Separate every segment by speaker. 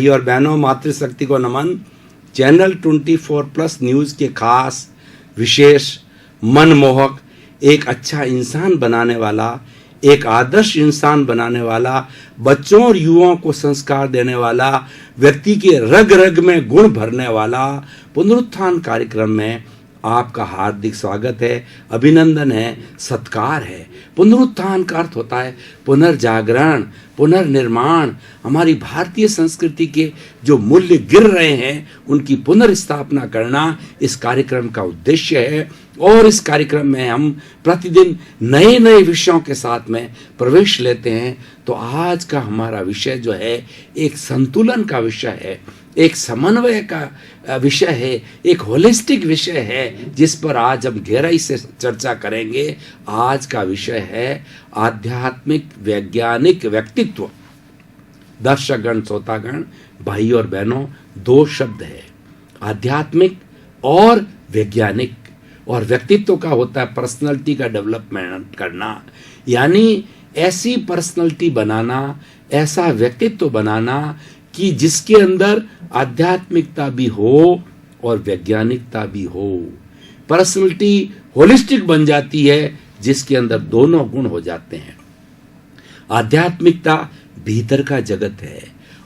Speaker 1: और बहनों, मातृशक्ति को नमन। चैनल 24+ न्यूज़ के खास विशेष मनमोहक एक अच्छा इंसान बनाने वाला, एक आदर्श इंसान बनाने वाला, बच्चों और युवाओं को संस्कार देने वाला, व्यक्ति के रग रग में गुण भरने वाला पुनरुत्थान कार्यक्रम में आपका हार्दिक स्वागत है, अभिनंदन है, सत्कार है। पुनरुत्थान का अर्थ होता है पुनर्जागरण, पुनर्निर्माण। हमारी भारतीय संस्कृति के जो मूल्य गिर रहे हैं उनकी पुनर्स्थापना करना इस कार्यक्रम का उद्देश्य है। और इस कार्यक्रम में हम प्रतिदिन नए नए विषयों के साथ में प्रवेश लेते हैं। तो आज का हमारा विषय जो है एक संतुलन का विषय है, एक समन्वय का विषय है, एक होलिस्टिक विषय है, जिस पर आज हम गहराई से चर्चा करेंगे। आज का विषय है आध्यात्मिक वैज्ञानिक व्यक्तित्व। दर्शकगण, श्रोतागण, भाई और बहनों, दो शब्द है, आध्यात्मिक और वैज्ञानिक। और व्यक्तित्व का होता है पर्सनैलिटी का डेवलपमेंट करना, यानी ऐसी पर्सनैलिटी बनाना, ऐसा व्यक्तित्व बनाना कि जिसके अंदर आध्यात्मिकता भी हो और वैज्ञानिकता भी हो। पर्सनैलिटी होलिस्टिक बन जाती है जिसके अंदर दोनों गुण हो जाते हैं। आध्यात्मिकता भीतर का जगत है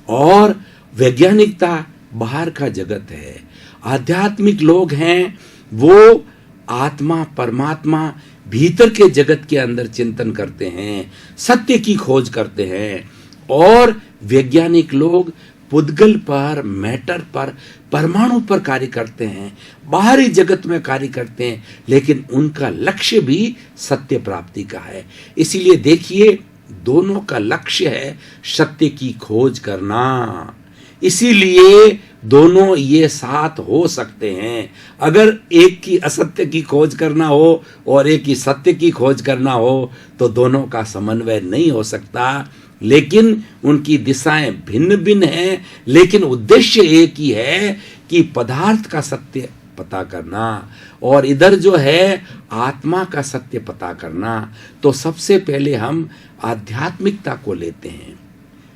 Speaker 1: और वैज्ञानिकता बाहर का जगत है। आध्यात्मिक लोग हैं वो आत्मा, परमात्मा, भीतर के जगत के अंदर चिंतन करते हैं, सत्य की खोज करते हैं। और वैज्ञानिक लोग पुद्गल पर, मैटर पर, परमाणु पर कार्य करते हैं, बाहरी जगत में कार्य करते हैं, लेकिन उनका लक्ष्य भी सत्य प्राप्ति का है। इसीलिए देखिए, दोनों का लक्ष्य है सत्य की खोज करना। इसीलिए दोनों ये साथ हो सकते हैं। अगर एक की असत्य की खोज करना हो और एक की सत्य की खोज करना हो तो दोनों का समन्वय नहीं हो सकता। लेकिन उनकी दिशाएं भिन्न भिन्न हैं, लेकिन उद्देश्य एक ही है कि पदार्थ का सत्य पता करना और इधर जो है आत्मा का सत्य पता करना। तो सबसे पहले हम आध्यात्मिकता को लेते हैं।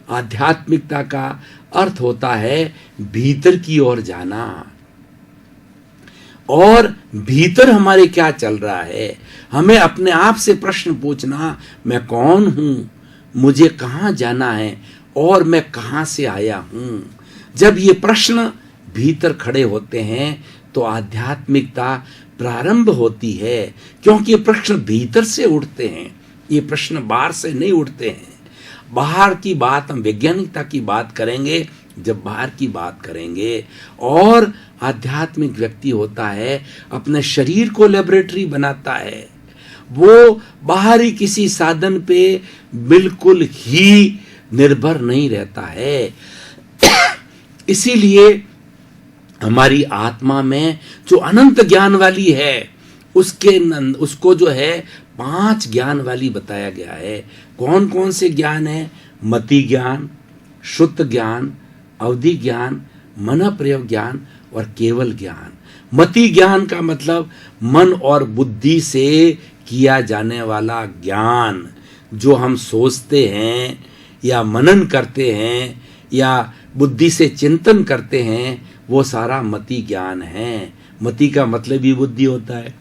Speaker 1: आध्यात्मिकता का अर्थ होता है भीतर की ओर जाना। और भीतर हमारे क्या चल रहा है, हमें अपने आप से प्रश्न पूछना, मैं कौन हूं, मुझे कहां जाना है और मैं कहां से आया हूं। जब ये प्रश्न भीतर खड़े होते हैं तो आध्यात्मिकता प्रारंभ होती है, क्योंकि ये प्रश्न भीतर से उठते हैं, ये प्रश्न बाहर से नहीं उठते हैं। बाहर की बात हम वैज्ञानिकता की बात करेंगे जब बाहर की बात करेंगे। और आध्यात्मिक व्यक्ति होता है अपने शरीर को लेबोरेटरी बनाता है, वो बाहरी किसी साधन पे बिल्कुल ही निर्भर नहीं रहता है। इसीलिए हमारी आत्मा में जो अनंत ज्ञान वाली है उसको जो है 5 ज्ञान वाली बताया गया है। कौन कौन से ज्ञान है? मति ज्ञान, शुद्ध ज्ञान, अवधि ज्ञान, मन प्रयोग ज्ञान और केवल ज्ञान। मति ज्ञान का मतलब मन और बुद्धि से किया जाने वाला ज्ञान, जो हम सोचते हैं या मनन करते हैं या बुद्धि से चिंतन करते हैं, वो सारा मति ज्ञान है। मति का मतलब ही बुद्धि होता है।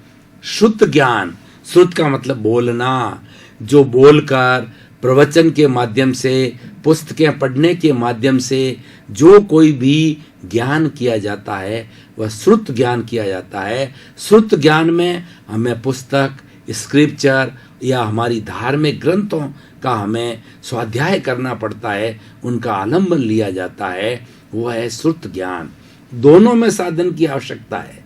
Speaker 1: शुद्ध ज्ञान, श्रुत का मतलब बोलना, जो बोलकर प्रवचन के माध्यम से, पुस्तकें पढ़ने के माध्यम से जो कोई भी ज्ञान किया जाता है वह श्रुत ज्ञान किया जाता है। श्रुत ज्ञान में हमें पुस्तक, स्क्रिप्चर या हमारी धार्मिक ग्रंथों का हमें स्वाध्याय करना पड़ता है, उनका आलंबन लिया जाता है, वो है श्रुत ज्ञान। दोनों में साधन की आवश्यकता है।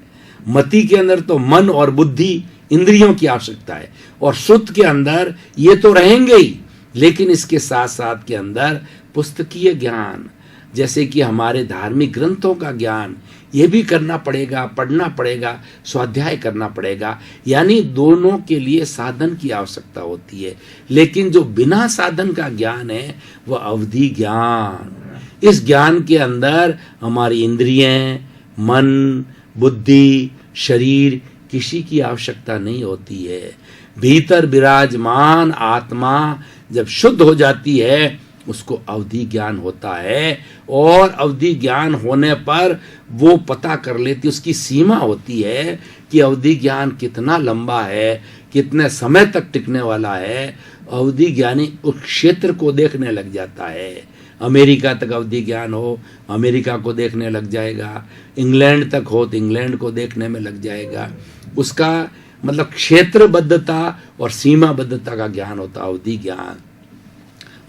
Speaker 1: मति के अंदर तो मन और बुद्धि, इंद्रियों की आवश्यकता है, और श्रुत के अंदर ये तो रहेंगे ही, लेकिन इसके साथ साथ के अंदर पुस्तकीय ज्ञान, जैसे कि हमारे धार्मिक ग्रंथों का ज्ञान, ये भी करना पड़ेगा, पढ़ना पड़ेगा, स्वाध्याय करना पड़ेगा। यानी दोनों के लिए साधन की आवश्यकता होती है। लेकिन जो बिना साधन का ज्ञान है वह अवधि ज्ञान। इस ज्ञान के अंदर हमारी इंद्रियां, मन, बुद्धि, शरीर, किसी की आवश्यकता नहीं होती है। भीतर विराजमान आत्मा जब शुद्ध हो जाती है उसको अवधि ज्ञान होता है। और अवधि ज्ञान होने पर वो पता कर लेती, उसकी सीमा होती है कि अवधि ज्ञान कितना लंबा है, कितने समय तक टिकने वाला है। अवधि ज्ञानी उस क्षेत्र को देखने लग जाता है। अमेरिका तक अवधि ज्ञान हो, अमेरिका को देखने लग जाएगा। इंग्लैंड तक हो तो इंग्लैंड को देखने में लग जाएगा। उसका मतलब क्षेत्रबद्धता और सीमाबद्धता का ज्ञान होता अवधि ज्ञान।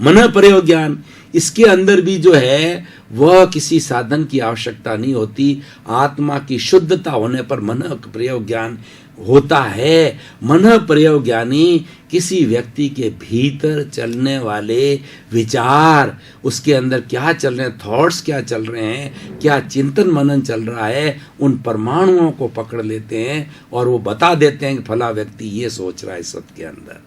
Speaker 1: मन प्रयोग ज्ञान, इसके अंदर भी जो है वह किसी साधन की आवश्यकता नहीं होती। आत्मा की शुद्धता होने पर मन प्रयोग ज्ञान होता है। मन प्रयोग ज्ञानी किसी व्यक्ति के भीतर चलने वाले विचार, उसके अंदर क्या चल रहे हैं, थॉट्स क्या चल रहे हैं, क्या चिंतन मनन चल रहा है, उन परमाणुओं को पकड़ लेते हैं और वो बता देते हैं कि फला व्यक्ति ये सोच रहा है सबके अंदर।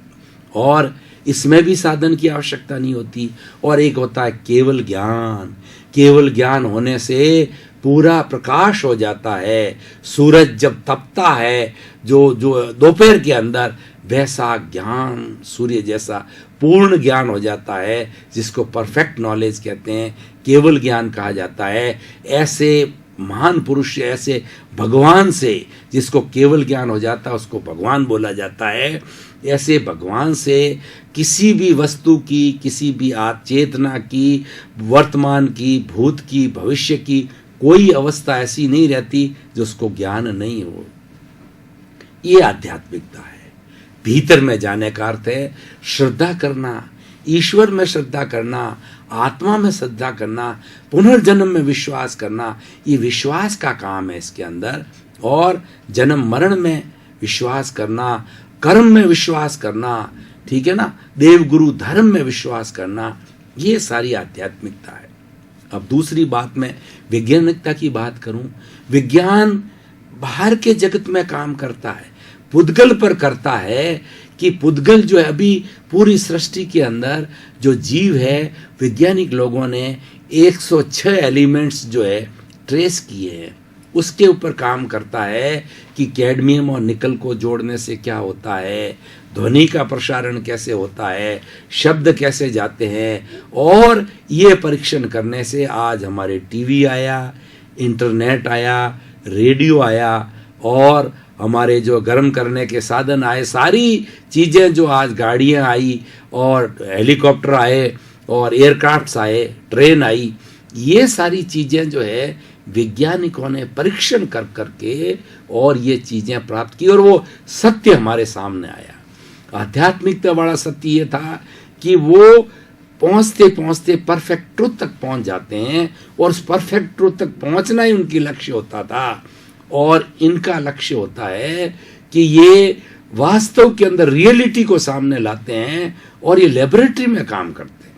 Speaker 1: और इसमें भी साधन की आवश्यकता नहीं होती। और एक होता है केवल ज्ञान। केवल ज्ञान होने से पूरा प्रकाश हो जाता है। सूरज जब तपता है जो दोपहर के अंदर, वैसा ज्ञान सूर्य जैसा पूर्ण ज्ञान हो जाता है, जिसको परफेक्ट नॉलेज कहते हैं, केवल ज्ञान कहा जाता है। ऐसे महान पुरुष, ऐसे भगवान से जिसको केवल ज्ञान हो जाता है उसको भगवान बोला जाता है। ऐसे भगवान से किसी भी वस्तु की, किसी भी चेतना की, वर्तमान की, भूत की, भविष्य की कोई अवस्था ऐसी नहीं रहती जो उसको ज्ञान नहीं हो। ये आध्यात्मिकता है। भीतर में जाने का अर्थ है श्रद्धा करना, ईश्वर में श्रद्धा करना, आत्मा में श्रद्धा करना, पुनर्जन्म में विश्वास करना। ये विश्वास का काम है इसके अंदर। और जन्म मरण में विश्वास करना, कर्म में विश्वास करना, ठीक है ना, देव गुरु धर्म में विश्वास करना, ये सारी आध्यात्मिकता है। अब दूसरी बात मैं वैज्ञानिकता की बात करूं। विज्ञान बाहर के जगत में काम करता है, पुद्गल पर करता है कि पुद्गल जो है, अभी पूरी सृष्टि के अंदर जो जीव है, वैज्ञानिक लोगों ने 106 एलिमेंट्स जो है ट्रेस किए हैं। उसके ऊपर काम करता है कि कैडमियम और निकल को जोड़ने से क्या होता है, ध्वनि का प्रसारण कैसे होता है, शब्द कैसे जाते हैं। और ये परीक्षण करने से आज हमारे टीवी आया, इंटरनेट आया, रेडियो आया, और हमारे जो गर्म करने के साधन आए, सारी चीज़ें जो आज गाड़ियाँ आई और हेलीकॉप्टर आए और एयरक्राफ्ट्स आए, ट्रेन आई, ये सारी चीज़ें जो है वैज्ञानिकों ने परीक्षण कर करके और ये चीज़ें प्राप्त की और वो सत्य हमारे सामने आया। आध्यात्मिकता बड़ा सत्य ये था कि वो पहुँचते पहुँचते परफेक्ट ट्रुथ तक पहुँच जाते हैं और उस परफेक्ट ट्रुथ तक पहुँचना ही उनकी लक्ष्य होता था। और इनका लक्ष्य होता है कि ये वास्तव के अंदर रियलिटी को सामने लाते हैं और ये लेबोरेटरी में काम करते हैं।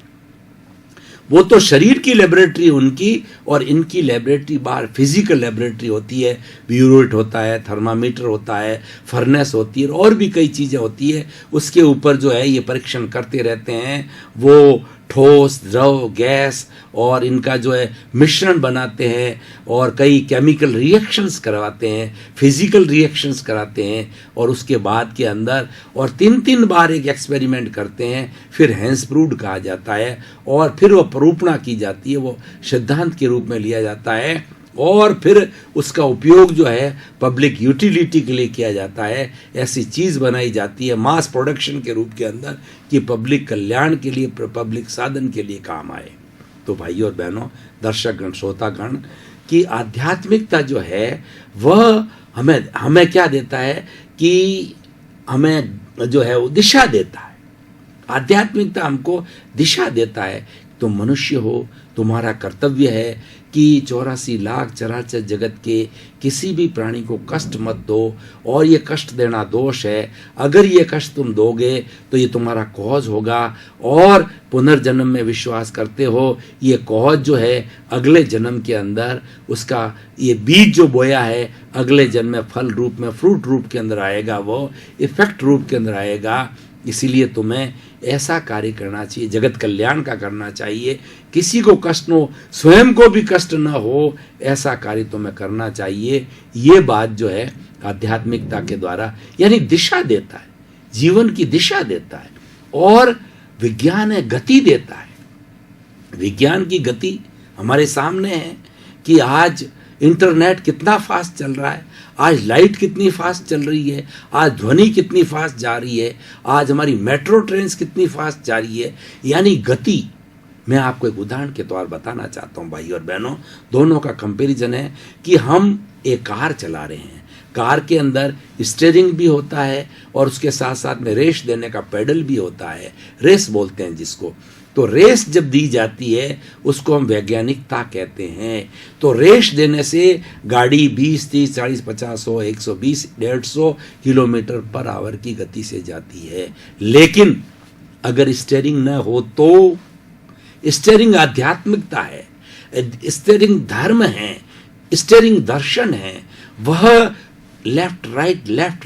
Speaker 1: वो तो शरीर की लेबोरेटरी उनकी, और इनकी लेबोरेटरी बाहर फिजिकल लेबोरेटरी होती है। ब्यूरोट होता है, थर्मामीटर होता है, फर्नेस होती है और भी कई चीज़ें होती है। उसके ऊपर जो है ये परीक्षण करते रहते हैं। वो ठोस, द्रव, गैस और इनका जो है मिश्रण बनाते हैं और कई केमिकल रिएक्शंस करवाते हैं, फिजिकल रिएक्शंस कराते हैं और उसके बाद के अंदर और 3-3 बार एक एक्सपेरिमेंट करते हैं। फिर हैंसब्रूड कहा जाता है और फिर वो परूपणा की जाती है, वो सिद्धांत के रूप में लिया जाता है और फिर उसका उपयोग जो है पब्लिक यूटिलिटी के लिए किया जाता है। ऐसी चीज़ बनाई जाती है मास प्रोडक्शन के रूप के अंदर कि पब्लिक कल्याण के लिए, पब्लिक साधन के लिए काम आए। तो भाइयों और बहनों, दर्शकगण, श्रोतागण, कि आध्यात्मिकता जो है वह हमें क्या देता है कि हमें जो है वो दिशा देता है। आध्यात्मिकता हमको दिशा देता है। तो मनुष्य हो, तुम्हारा कर्तव्य है कि 84 लाख चराचर जगत के किसी भी प्राणी को कष्ट मत दो, और ये कष्ट देना दोष है। अगर ये कष्ट तुम दोगे तो ये तुम्हारा कॉज होगा, और पुनर्जन्म में विश्वास करते हो, ये कॉज जो है अगले जन्म के अंदर उसका ये बीज जो बोया है अगले जन्म में फल रूप में, फ्रूट रूप के अंदर आएगा, वो इफेक्ट रूप के अंदर आएगा। इसीलिए तुम्हें ऐसा कार्य करना चाहिए, जगत कल्याण का करना चाहिए, किसी को कष्ट न हो, स्वयं को भी कष्ट न हो, ऐसा कार्य तुम्हें करना चाहिए। ये बात जो है आध्यात्मिकता के द्वारा यानी दिशा देता है, जीवन की दिशा देता है। और विज्ञान है गति देता है। विज्ञान की गति हमारे सामने है कि आज इंटरनेट कितना फास्ट चल रहा है, आज लाइट कितनी फास्ट चल रही है, आज ध्वनि कितनी फास्ट जा रही है, आज हमारी मेट्रो ट्रेन्स कितनी फास्ट जा रही है। यानी गति, मैं आपको एक उदाहरण के तौर बताना चाहता हूँ भाई और बहनों, दोनों का कंपैरिजन है कि हम एक कार चला रहे हैं, कार के अंदर स्टीयरिंग भी होता है और उसके साथ साथ में रेस देने का पेडल भी होता है, रेस बोलते हैं जिसको। तो रेस जब दी जाती है उसको हम वैज्ञानिकता कहते हैं। तो रेस देने से गाड़ी 20, 30, 40, 50, 100, 120, 150 किलोमीटर पर आवर की गति से जाती है। लेकिन अगर स्टीयरिंग न हो तो, स्टीयरिंग आध्यात्मिकता है, स्टीयरिंग धर्म है, स्टीयरिंग दर्शन है, वह लेफ्ट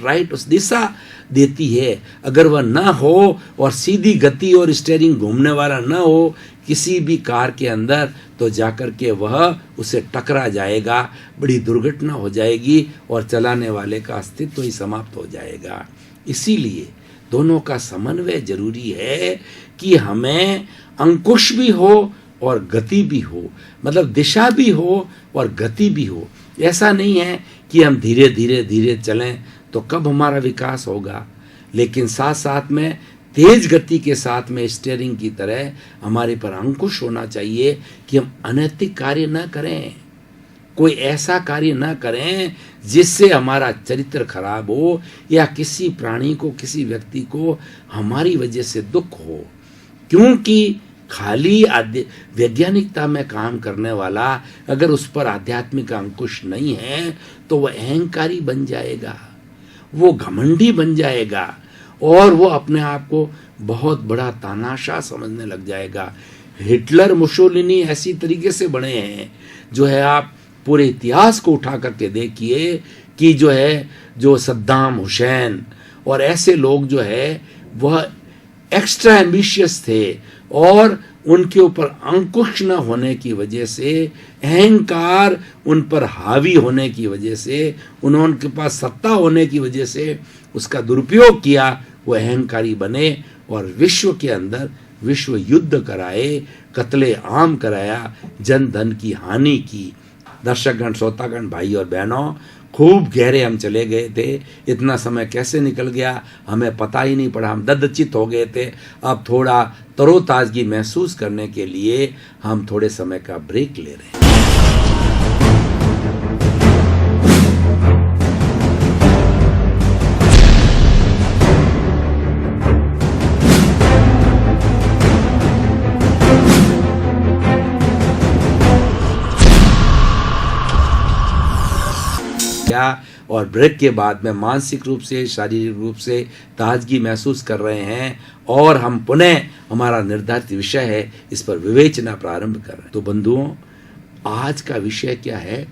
Speaker 1: राइट उस दिशा देती है। अगर वह ना हो और सीधी गति और स्टीयरिंग घूमने वाला ना हो किसी भी कार के अंदर, तो जाकर के वह उसे टकरा जाएगा, बड़ी दुर्घटना हो जाएगी और चलाने वाले का अस्तित्व ही समाप्त हो जाएगा। इसीलिए दोनों का समन्वय जरूरी है कि हमें अंकुश भी हो और गति भी हो, मतलब दिशा भी हो और गति भी हो। ऐसा नहीं है कि हम धीरे धीरे चलें तो कब हमारा विकास होगा, लेकिन साथ साथ में तेज गति के साथ में स्टीयरिंग की तरह हमारे पर अंकुश होना चाहिए कि हम अनैतिक कार्य न करें, कोई ऐसा कार्य न करें जिससे हमारा चरित्र खराब हो या किसी प्राणी को, किसी व्यक्ति को हमारी वजह से दुख हो। क्योंकि खाली वैज्ञानिकता में काम करने वाला अगर उस पर आध्यात्मिक अंकुश नहीं है तो वह अहंकारी बन जाएगा, वो घमंडी बन जाएगा और वो अपने आप को बहुत बड़ा तानाशाह समझने लग जाएगा। हिटलर, मुसोलिनी ऐसी तरीके से बने हैं, जो है आप पूरे इतिहास को उठा करके देखिए कि जो सद्दाम हुसैन और ऐसे लोग जो है वह एक्स्ट्रा एम्बिशियस थे और उनके ऊपर अंकुश न होने की वजह से, अहंकार उन पर हावी होने की वजह से, उनके पास सत्ता होने की वजह से उसका दुरुपयोग किया, वो अहंकारी बने और विश्व के अंदर विश्व युद्ध कराए, कत्ले आम कराया, जन धन की हानि की। दर्शकगण, श्रोतागण, भाई और बहनों, खूब गहरे हम चले गए थे। इतना समय कैसे निकल गया हमें पता ही नहीं पड़ा, हम ददचित हो गए थे। अब थोड़ा तरोताजगी महसूस करने के लिए हम थोड़े समय का ब्रेक ले रहे हैं। और ब्रेक के बाद में मानसिक रूप से, शारीरिक रूप से ताजगी महसूस कर रहे हैं और हम पुनः, हमारा निर्धारित विषय है, इस पर विवेचना प्रारंभ कर रहे हैं। तो बंधुओं, आज का विषय क्या है?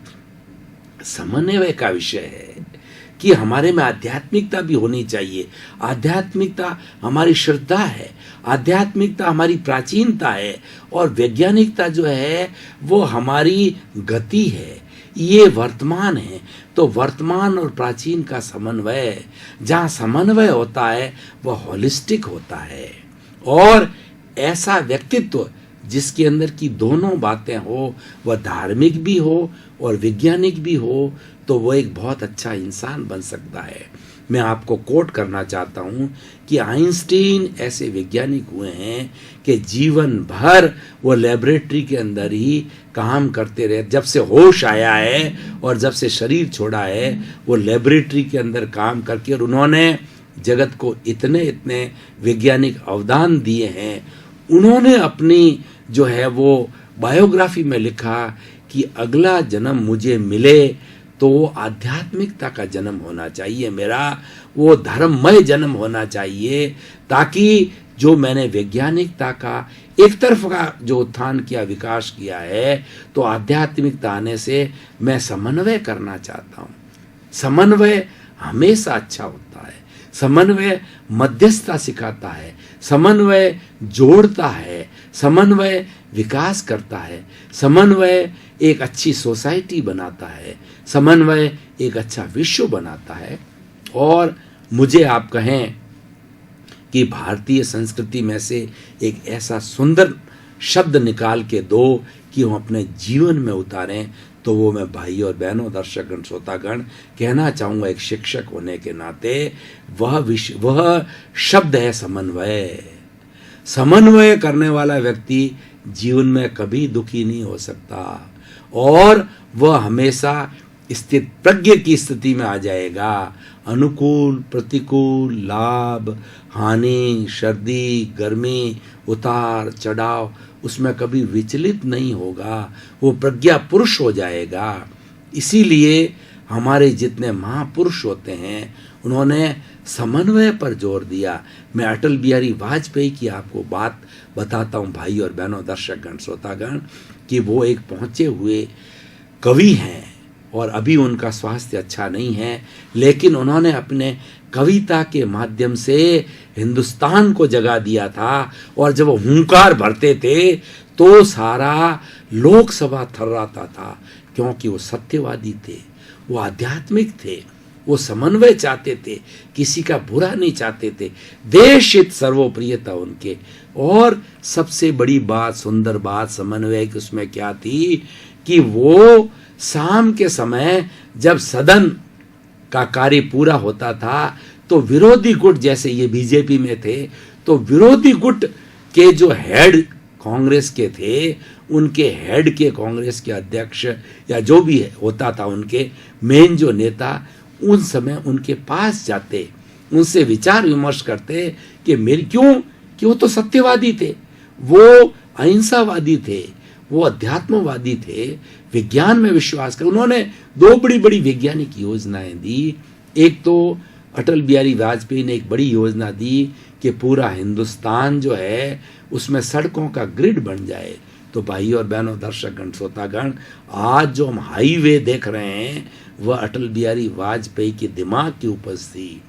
Speaker 1: समन्वय का विषय है कि हमारे में आध्यात्मिकता भी होनी चाहिए। आध्यात्मिकता हमारी श्रद्धा है, आध्यात्मिकता हमारी प्राचीनता है और वैज्ञानिकता जो है वो हमारी गति है, ये वर्तमान है। तो वर्तमान और प्राचीन का समन्वय, जहाँ समन्वय होता है वह होलिस्टिक होता है और ऐसा व्यक्तित्व जिसके अंदर की दोनों बातें हो, वह धार्मिक भी हो और वैज्ञानिक भी हो, तो वह एक बहुत अच्छा इंसान बन सकता है। मैं आपको कोट करना चाहता हूँ कि आइंस्टीन ऐसे वैज्ञानिक हुए हैं कि जीवन भर वो लेबोरेटरी के अंदर ही काम करते रहे। जब से होश आया है और जब से शरीर छोड़ा है, वो लेबोरेटरी के अंदर काम करके, और उन्होंने जगत को इतने इतने वैज्ञानिक अवदान दिए हैं। उन्होंने अपनी जो है वो बायोग्राफी में लिखा कि अगला जन्म मुझे मिले तो वो आध्यात्मिकता का जन्म होना चाहिए, मेरा वो धर्ममय जन्म होना चाहिए, ताकि जो मैंने वैज्ञानिकता का एक तरफ का जो उत्थान किया, विकास किया है, तो आध्यात्मिकता आने से मैं समन्वय करना चाहता हूँ। समन्वय हमेशा अच्छा होता है, समन्वय मध्यस्थता सिखाता है, समन्वय जोड़ता है, समन्वय विकास करता है, समन्वय एक अच्छी सोसाइटी बनाता है, समन्वय एक अच्छा विश्व बनाता है। और मुझे आप कहें कि भारतीय संस्कृति में से एक ऐसा सुंदर शब्द निकाल के दो कि हम अपने जीवन में उतारें, तो वो मैं भाई और बहनों, दर्शकगण, श्रोतागण कहना चाहूँगा एक शिक्षक होने के नाते, वह शब्द है समन्वय। समन्वय करने वाला व्यक्ति जीवन में कभी दुखी नहीं हो सकता और वह हमेशा स्थित प्रज्ञ की स्थिति में आ जाएगा। अनुकूल, प्रतिकूल, लाभ, हानि, सर्दी, गर्मी, उतार चढ़ाव, उसमें कभी विचलित नहीं होगा, वो प्रज्ञा पुरुष हो जाएगा। इसीलिए हमारे जितने महापुरुष होते हैं उन्होंने समन्वय पर जोर दिया। मैं अटल बिहारी वाजपेयी की आपको बात बताता हूँ भाई और बहनों, दर्शकगण, श्रोतागण, कि वो एक पहुँचे हुए कवि हैं और अभी उनका स्वास्थ्य अच्छा नहीं है, लेकिन उन्होंने अपने कविता के माध्यम से हिंदुस्तान को जगा दिया था। और जब वो हुंकार भरते थे तो सारा लोकसभा थर्राता था, क्योंकि वो सत्यवादी थे, वो आध्यात्मिक थे, वो समन्वय चाहते थे, किसी का बुरा नहीं चाहते थे, देश हित सर्वोप्रिय था उनके। और सबसे बड़ी बात, सुंदर बात समन्वय की उसमें क्या थी कि वो शाम के समय जब सदन का कार्य पूरा होता था तो विरोधी गुट, जैसे ये बीजेपी में थे, तो विरोधी गुट के जो हेड कांग्रेस के थे, उनके हेड के, कांग्रेस के अध्यक्ष या जो भी होता था, उनके मेन जो नेता, उन समय उनके पास जाते, उनसे विचार विमर्श करते कि मेरे क्यों, कि वो तो सत्यवादी थे, वो अहिंसावादी थे, वो अध्यात्मवादी थे, विज्ञान में विश्वास कर। उन्होंने दो बड़ी बड़ी वैज्ञानिक योजनाएं दी। एक तो अटल बिहारी वाजपेयी ने एक बड़ी योजना दी कि पूरा हिंदुस्तान जो है उसमें सड़कों का ग्रिड बन जाए। तो भाई और बहनों, दर्शकगण, श्रोतागण, आज जो हम हाईवे देख रहे हैं वह अटल बिहारी वाजपेयी के दिमाग की उपज थी,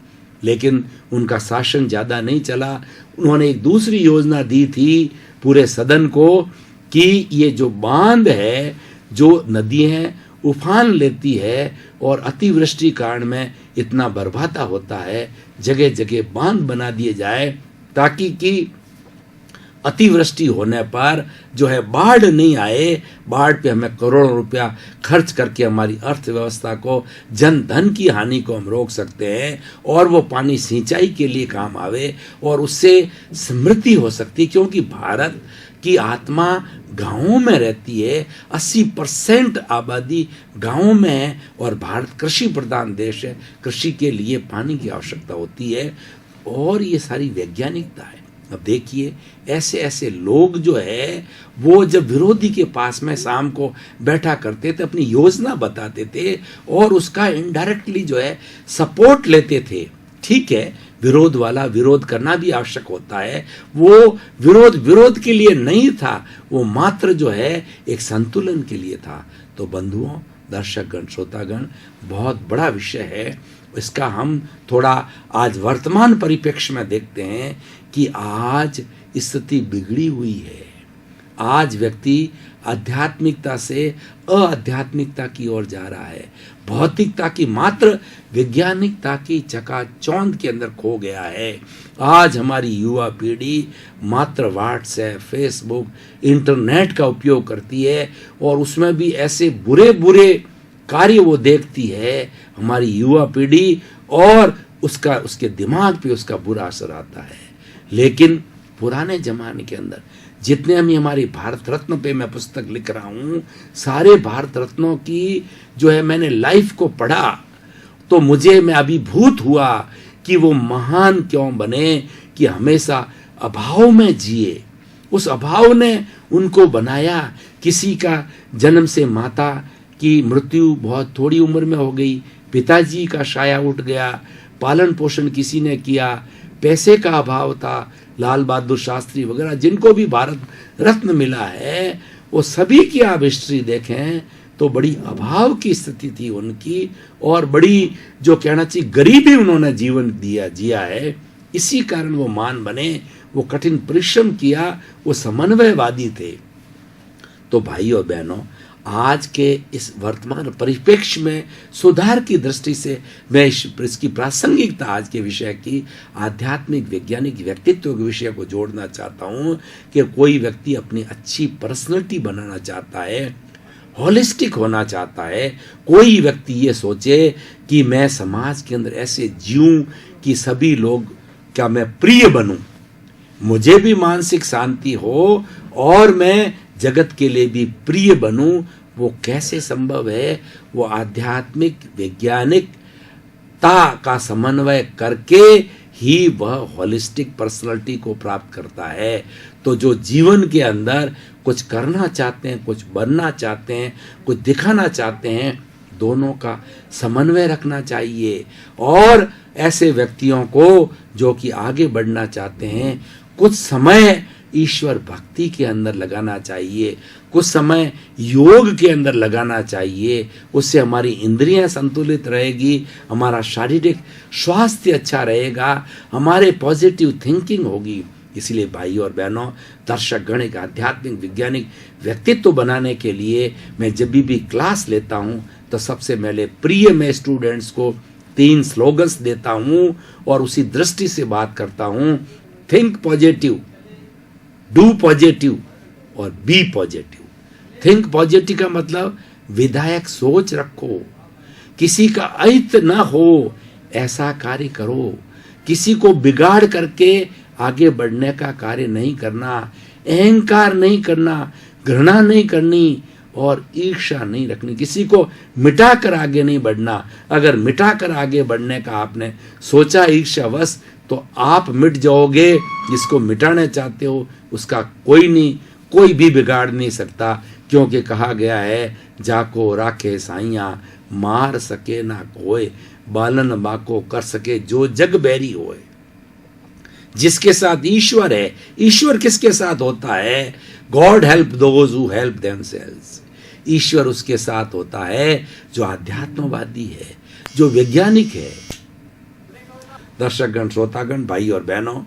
Speaker 1: लेकिन उनका शासन ज़्यादा नहीं चला। उन्होंने एक दूसरी योजना दी थी पूरे सदन को कि ये जो बांध है, जो नदी है उफान लेती है और अतिवृष्टि कारण में इतना बर्बादा होता है, जगह जगह बांध बना दिए जाए ताकि कि अतिवृष्टि होने पर जो है बाढ़ नहीं आए। बाढ़ पे हमें करोड़ों रुपया खर्च करके हमारी अर्थव्यवस्था को, जन धन की हानि को हम रोक सकते हैं और वो पानी सिंचाई के लिए काम आवे और उससे समृद्धि हो सकती है, क्योंकि भारत की आत्मा गांवों में रहती है। 80% आबादी गांवों में है और भारत कृषि प्रधान देश है। कृषि के लिए पानी की आवश्यकता होती है और ये सारी वैज्ञानिकता है। अब देखिए, ऐसे ऐसे लोग जो है वो जब विरोधी के पास में शाम को बैठा करते थे, अपनी योजना बताते थे और उसका इनडायरेक्टली जो है सपोर्ट लेते थे। ठीक है, विरोध वाला विरोध करना भी आवश्यक होता है। वो विरोध के लिए नहीं था, वो मात्र जो है एक संतुलन के लिए था। तो बंधुओं, दर्शकगण, श्रोतागण, बहुत बड़ा विषय है। इसका हम थोड़ा आज वर्तमान परिप्रेक्ष्य में देखते हैं कि आज स्थिति बिगड़ी हुई है। आज व्यक्ति आध्यात्मिकता से अआध्यात्मिकता की ओर जा रहा है, भौतिकता की मात्र वैज्ञानिकता की चकाचौंध के अंदर खो गया है। आज हमारी युवा पीढ़ी मात्र व्हाट्सएप, फेसबुक, इंटरनेट का उपयोग करती है और उसमें भी ऐसे बुरे बुरे कार्य वो देखती है, हमारी युवा पीढ़ी, और उसके दिमाग पे उसका बुरा असर आता है। लेकिन पुराने जमाने के अंदर जितने हम हमारी भारत रत्न पे मैं पुस्तक लिख रहा हूँ, सारे भारत रत्नों की जो है मैंने लाइफ को पढ़ा तो मैं अभिभूत हुआ कि वो महान क्यों बने, कि हमेशा अभाव में जिए। उस अभाव ने उनको बनाया। किसी का जन्म से माता की मृत्यु बहुत थोड़ी उम्र में हो गई, पिताजी का साया उठ गया, पालन पोषण किसी ने किया, पैसे का अभाव था, लाल बहादुर शास्त्री वगैरह जिनको भी भारत रत्न मिला है, वो सभी की आप हिस्ट्री देखें तो बड़ी अभाव की स्थिति थी उनकी और बड़ी जो कहना चाहिए गरीबी उन्होंने जीवन जिया है। इसी कारण वो महान बने, वो कठिन परिश्रम किया, वो समन्वयवादी थे। तो भाई और बहनों, आज के इस वर्तमान परिप्रेक्ष्य में सुधार की दृष्टि से मैं इसकी प्रासंगिकता आज के विषय की आध्यात्मिक वैज्ञानिक व्यक्तित्व के विषय को जोड़ना चाहता हूँ कि कोई व्यक्ति अपनी अच्छी पर्सनैलिटी बनाना चाहता है, होलिस्टिक होना चाहता है, कोई व्यक्ति ये सोचे कि मैं समाज के अंदर ऐसे जीऊं कि सभी लोग क्या मैं प्रिय बनूं, मुझे भी मानसिक शांति हो और मैं जगत के लिए भी प्रिय बनूं, वो कैसे संभव है? वो आध्यात्मिक वैज्ञानिकता का समन्वय करके ही वह होलिस्टिक पर्सनालिटी को प्राप्त करता है। तो जो जीवन के अंदर कुछ करना चाहते हैं, कुछ बनना चाहते हैं, कुछ दिखाना चाहते हैं, दोनों का समन्वय रखना चाहिए। और ऐसे व्यक्तियों को जो कि आगे बढ़ना चाहते हैं, कुछ समय ईश्वर भक्ति के अंदर लगाना चाहिए, कुछ समय योग के अंदर लगाना चाहिए। उससे हमारी इंद्रियां संतुलित रहेगी, हमारा शारीरिक स्वास्थ्य अच्छा रहेगा, हमारे पॉजिटिव थिंकिंग होगी। इसलिए भाई और बहनों, दर्शक गण एक आध्यात्मिक वैज्ञानिक व्यक्तित्व बनाने के लिए मैं जब भी क्लास लेता हूँ तो सबसे पहले प्रिय मैं स्टूडेंट्स को 3 स्लोगन्स देता हूँ और उसी दृष्टि से बात करता हूँ। थिंक पॉजिटिव, डू पॉजिटिव और बी पॉजिटिव। थिंक पॉजिटिव का मतलब विधायक सोच रखो, किसी का अहित ना हो ऐसा कार्य करो, किसी को बिगाड़ करके आगे बढ़ने का कार्य नहीं करना, अहंकार नहीं करना, घृणा नहीं करनी और ईर्ष्या नहीं रखनी, किसी को मिटा कर आगे नहीं बढ़ना। अगर मिटा कर आगे बढ़ने का आपने सोचा ईर्ष्यावश तो आप मिट जाओगे। जिसको मिटाना चाहते हो उसका कोई भी बिगाड़ नहीं सकता, क्योंकि कहा गया है जाको राखे साइया मार सके ना कोई, बालन बाको कर सके जो जग बैरी होए। जिसके साथ ईश्वर है, ईश्वर किसके साथ होता है? God help those who help themselves. ईश्वर उसके साथ होता है जो आध्यात्मवादी है, जो वैज्ञानिक है। दर्शकगण, श्रोतागण, भाई और बहनों,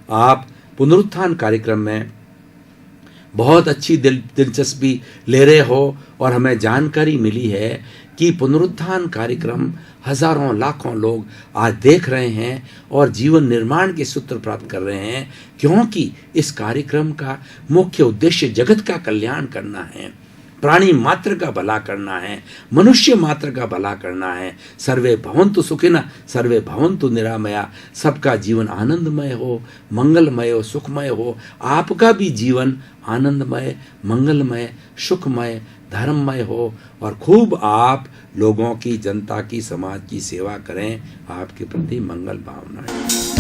Speaker 1: आप पुनरुत्थान कार्यक्रम में बहुत अच्छी दिलचस्पी ले रहे हो और हमें जानकारी मिली है कि पुनरुत्थान कार्यक्रम हजारों लाखों लोग आज देख रहे हैं और जीवन निर्माण के सूत्र प्राप्त कर रहे हैं, क्योंकि इस कार्यक्रम का मुख्य उद्देश्य जगत का कल्याण करना है, प्राणी मात्र का भला करना है, मनुष्य मात्र का भला करना है। सर्वे भवन्तु सुखिनः सर्वे भवन्तु निरामया। सबका जीवन आनंदमय हो, मंगलमय हो, सुखमय हो। आपका भी जीवन आनंदमय, मंगलमय, सुखमय, धर्ममय हो और खूब आप लोगों की, जनता की, समाज की सेवा करें। आपके प्रति मंगल भावनाएं।